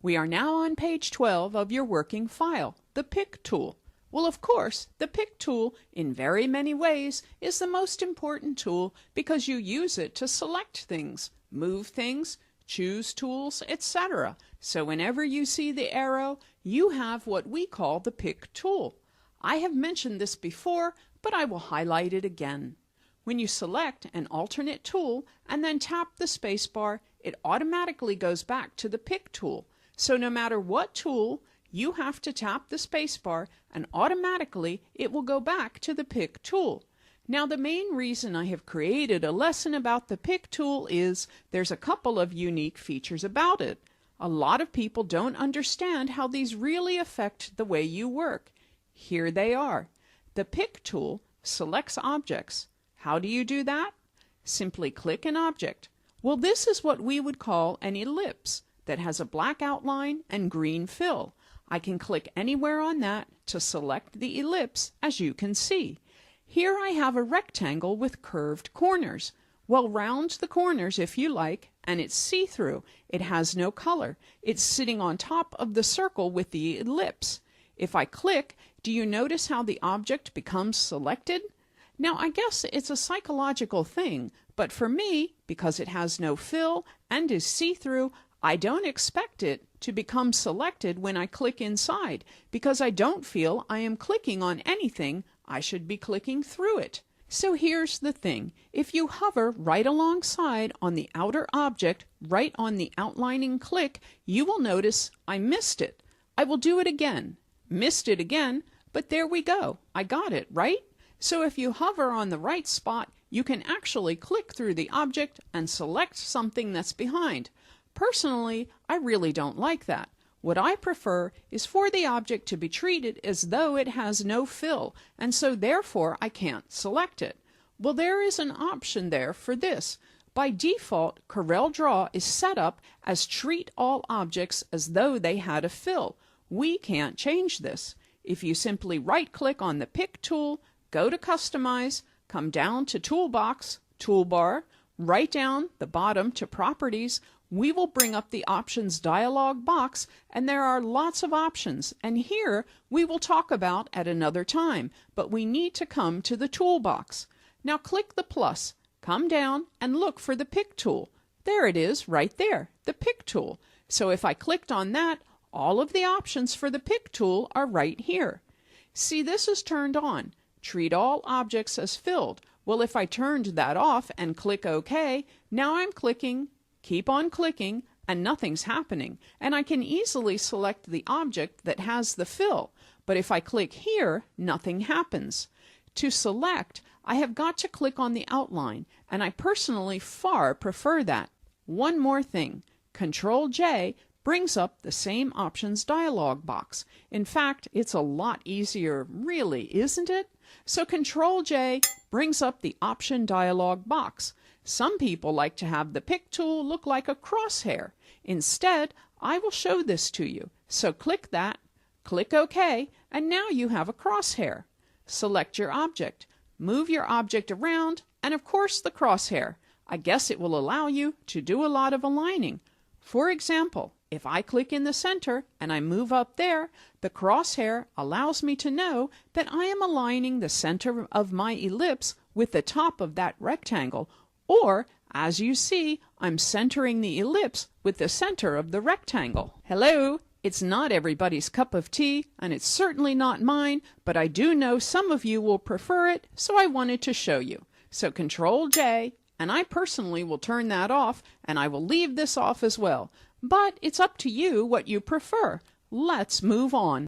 We are now on page 12 of your working file, the Pick tool. Well, of course, the Pick tool, in very many ways, is the most important tool because you use it to select things, move things, choose tools, etc. So whenever you see the arrow, you have what we call the Pick tool. I have mentioned this before, but I will highlight it again. When you select an alternate tool and then tap the spacebar, it automatically goes back to the Pick tool. So no matter what tool, you have to tap the spacebar and automatically it will go back to the Pick tool. Now the main reason I have created a lesson about the Pick tool is there's a couple of unique features about it. A lot of people don't understand how these really affect the way you work. Here they are. The Pick tool selects objects. How do you do that? Simply click an object. Well, this is what we would call an ellipse that has a black outline and green fill. I can click anywhere on that to select the ellipse, as you can see. Here I have a rectangle with curved corners. Well, round the corners if you like, and it's see-through. It has no color. It's sitting on top of the circle with the ellipse. If I click, do you notice how the object becomes selected? Now, I guess it's a psychological thing, but for me, because it has no fill and is see-through, I don't expect it to become selected when I click inside, because I don't feel I am clicking on anything. I should be clicking through it. So here's the thing. If you hover right alongside on the outer object, right on the outlining click, you will notice I missed it. I will do it again. Missed it again, but there we go. I got it, right? So if you hover on the right spot, you can actually click through the object and select something that's behind. Personally, I really don't like that. What I prefer is for the object to be treated as though it has no fill, and so therefore I can't select it. Well, there is an option there for this. By default, CorelDRAW is set up as treat all objects as though they had a fill. We can't change this. If you simply right-click on the Pick tool, go to Customize, come down to Toolbox, Toolbar, right down the bottom to Properties, we will bring up the Options dialog box, and there are lots of options, and here we will talk about at another time, but we need to come to the toolbox. Now click the plus, come down and look for the Pick tool. There it is right there, the Pick tool. So if I clicked on that, all of the options for the Pick tool are right here. See, this is turned on. Treat all objects as filled. Well, if I turned that off and click OK, now I'm clicking, keep on clicking, and nothing's happening. And I can easily select the object that has the fill. But if I click here, nothing happens. To select, I have got to click on the outline, and I personally far prefer that. One more thing, Control-J brings up the same options dialog box. In fact, it's a lot easier, really, isn't it? So Control-J brings up the option dialog box. Some people like to have the Pick tool look like a crosshair. Instead, I will show this to you. So click that, click OK, and now you have a crosshair. Select your object, move your object around, and of course the crosshair. I guess it will allow you to do a lot of aligning. For example, if I click in the center and I move up there, the crosshair allows me to know that I am aligning the center of my ellipse with the top of that rectangle, or, as you see, I'm centering the ellipse with the center of the rectangle. Hello? It's not everybody's cup of tea, and it's certainly not mine, but I do know some of you will prefer it, so I wanted to show you. So Control-J, and I personally will turn that off, and I will leave this off as well. But it's up to you what you prefer. Let's move on.